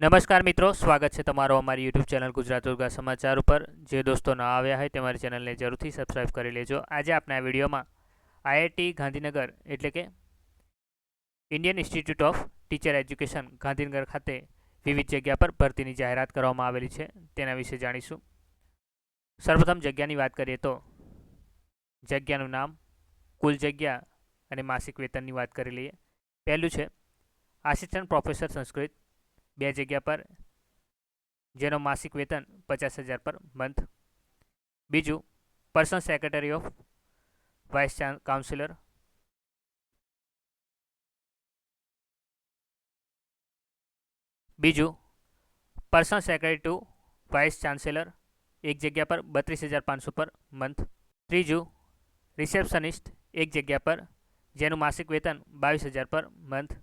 નમસ્કાર મિત્રો, સ્વાગત છે તમારો અમારી યુટ્યુબ ચેનલ ગુજરાત ઉર્ગા સમાચાર ઉપર। જે દોસ્તો ન આવ્યા હોય તમારી ચેનલને જરૂરથી સબસ્ક્રાઈબ કરી લેજો। આજે આપણે આ વિડીયોમાં આઈઆઈટી ગાંધીનગર એટલે કે Indian Institute of Teacher education Gandhinagar ખાતે વિવિધ જગ્યા પર ભરતીની જાહેરાત કરવામાં આવેલી છે તેના વિશે જાણીશું। સર્વપ્રથમ જગ્યાની વાત કરીએ તો જગ્યાનું નામ, કુલ જગ્યા અને માસિક વેતનની વાત કરી લઈએ। પહેલું છે આસિસ્ટન્ટ પ્રોફેસર સંસ્કૃત, 2 જગ્યા પર, જેનો માસિક વેતન 50,000 પર મંથ। બીજું personal secretary of vice councillor. બીજું personal secretary to vice chancellor, 1 જગ્યા પર 32,500 પર મંથ। ત્રીજું રિસેપ્શનિસ્ટ, 1 જગ્યા પર, જેનું માસિક વેતન 22,000 પર મંથ।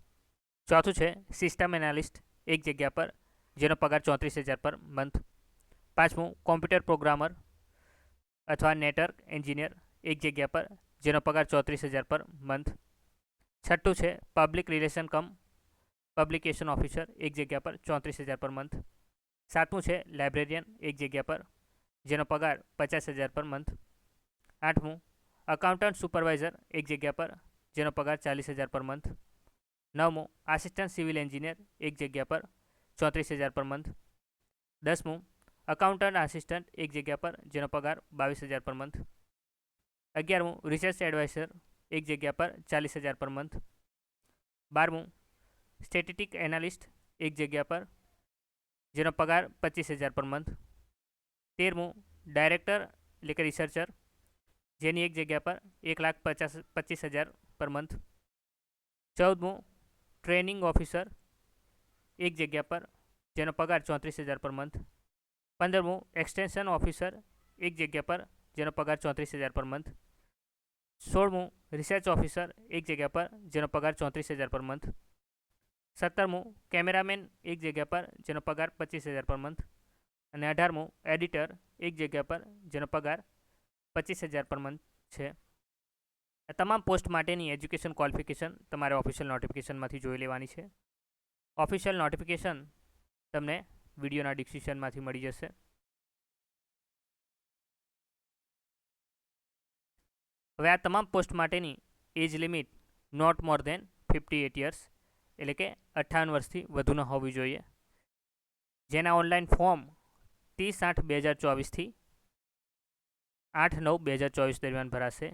ચોથું છે સિસ્ટમ એનાલિસ્ટ, 1 જગ્યા પર, જેનો પગાર 34,000 પર મંથ। પાંચમું કોમ્પ્યુટર પ્રોગ્રામર અથવા નેટવર્ક એન્જિનિયર, 1 જગ્યા પર, જેનો પગાર 34,000 પર મંથ। છઠ્ઠું છે પબ્લિક રિલેશન કમ પબ્લિકેશન ઓફિસર, 1 જગ્યા પર, 34,000 પર મંથ। સાતમું છે લાઇબ્રેરિયન, 1 જગ્યા પર, જેનો પગાર 50,000 પર મંથ। આઠમું અકાઉન્ટન્ટ સુપરવાઇઝર, 1 જગ્યા પર, જેનો પગાર 40,000 પર મંથ। નવમું આસિસ્ટન્ટ સિવિલ એન્જિનિયર, 1 જગ્યા પર, 34,000 પર મંથ। દસમું અકાઉન્ટન્ટ આસિસ્ટન્ટ, 1 જગ્યા પર, જેનો પગાર 22,000 પર મંથ। 11મું રિસર્ચ એડવાઇઝર, 1 જગ્યા પર, 40,000 પર મંથ। 12મું સ્ટેટિસ્ટિક એનાલિસ્ટ, 1 જગ્યા પર, જેનો પગાર 25,000 પર મંથ। 13મું ડાયરેક્ટર એટલે કે રિસર્ચર, જેની 1 જગ્યા પર 1,25,000 પર મંથ। 14મું ટ્રેનિંગ ઓફિસર, 1 જગ્યા પર, જેનો પગાર 34,000 પર મંથ। 15મું એક્સટેન્શન ઓફિસર, 1 જગ્યા પર, જેનો પગાર 34,000 પર મંથ। 16મું રિસર્ચ ઓફિસર, 1 જગ્યા પર, જેનો પગાર 34,000 પર મંથ। 17મું કેમેરામેન, 1 જગ્યા પર, જેનો પગાર 25,000 પર મંથ। અને 18મું એડિટર, 1 જગ્યા પર, જેનો પગાર 25,000 પર મંથ છે। આ તમામ પોસ્ટ માટેની એજ્યુકેશન ક્વોલિફિકેશન તમારે ઓફિશિયલ નોટિફિકેશનમાંથી જોઈ લેવાની છે। ઓફિશિયલ નોટિફિકેશન તમને વિડીયોના ડિસ્ક્રિપ્શનમાંથી મળી જશે। હવે આ તમામ પોસ્ટ માટેની age limit not more than 58 years એટલે કે 58 વર્ષથી વધુ ન હોવી જોઈએ, જેના ઓનલાઈન ફોર્મ 30/8/2024થી 8/9/2024 દરમિયાન ભરાશે,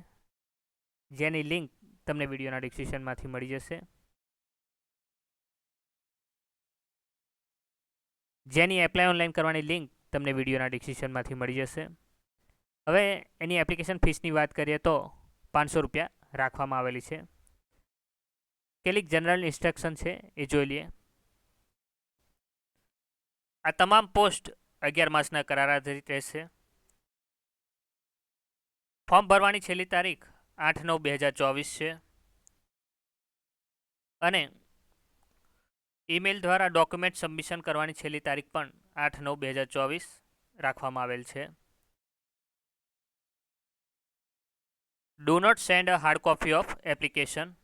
જેની લિંક તમને વિડીયોના ડિસ્ક્રિપ્શનમાંથી મળી જશે। જેની એપ્લાય ઓનલાઈન કરવાની લિંક તમને વિડીયોના ડિસ્ક્રિપ્શનમાંથી મળી જશે। હવે એની એપ્લિકેશન ફીસની વાત કરીએ તો 500 રૂપિયા રાખવામાં આવેલી છે। કેટલીક જનરલ ઇન્સ્ટ્રક્શન છે એ જોઈ લઈએ। આ તમામ પોસ્ટ 11 માસના કરાર આધારિત રહેશે। ફોર્મ ભરવાની છેલ્લી તારીખ 8/9/2024 છે અને ઈમેલ દ્વારા ડોક્યુમેન્ટ સબમિશન કરવાની છેલ્લી તારીખ પણ 8/9/2024 રાખવામાં આવેલ છે। Do not send a hard copy of application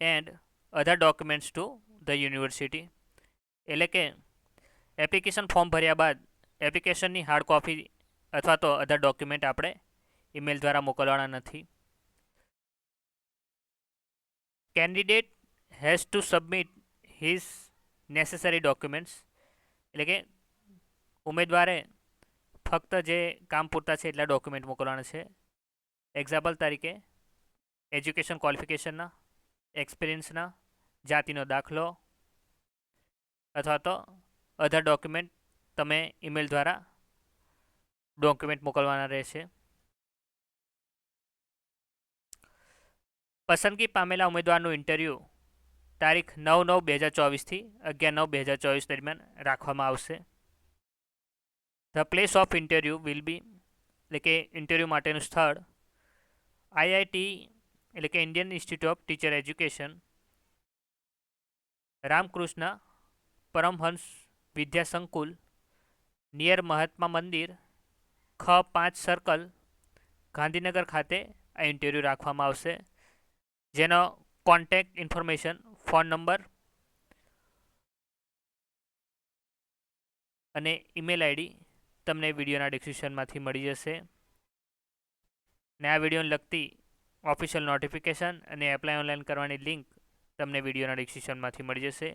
and other documents to the university એટલે કે એપ્લિકેશન ફોર્મ ભર્યા બાદ એપ્લિકેશનની હાર્ડ કોપી અથવા તો અધર ડોક્યુમેન્ટ આપણે ઈમેલ દ્વારા મોકલવાના નથી। Candidate has to submit his necessary documents એટલે કે ઉમેદવારે ફક્ત જે કામ પૂરતા છે એટલા ડોક્યુમેન્ટ મોકલવાના છે। એક્ઝામ્પલ તરીકે એજ્યુકેશન ક્વોલિફિકેશનના, એક્સપિરિયન્સના, જાતિનો દાખલો અથવા તો અધર ડોક્યુમેન્ટ તમે ઈમેલ દ્વારા ડોક્યુમેન્ટ મોકલવાના રહેશે। પસંદગી પામેલા ઉમેદવારનું ઇન્ટરવ્યૂ તારીખ 9/9/2024થી 11/9/2024 દરમિયાન રાખવામાં આવશે। The place of interview will be એટલે કે ઇન્ટરવ્યૂ માટેનું સ્થળ આઈઆઈટી એટલે કે Indian Institute of Teacher Education, Ramakrishna Paramhansa Vidya Sankul, near Mahatma Mandir, ખ5 circle, Gandhinagar ખાતે આ ઇન્ટરવ્યૂ રાખવામાં આવશે। જેનો કોન્ટેક્ટ ઇન્ફોર્મેશન ફોન નંબર અને ઈમેલ આઈડી તમને વિડીયોના ડિસ્ક્રિપ્શનમાંથી મળી જશે. ને આ વિડીયોને લગતી ઓફિશિયલ નોટિફિકેશન અને એપ્લાય ઓનલાઈન કરવાની લિંક તમને વિડીયોના ડિસ્ક્રિપ્શનમાંથી મળી જશે.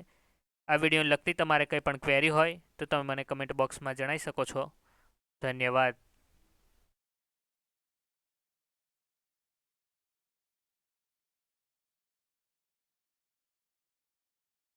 આ વિડીયોને લગતી તમારે કંઈ પણ ક્વેરી હોય તો તમે મને કમેન્ટ બોક્સમાં જણાવી શકો છો. ધન્યવાદ.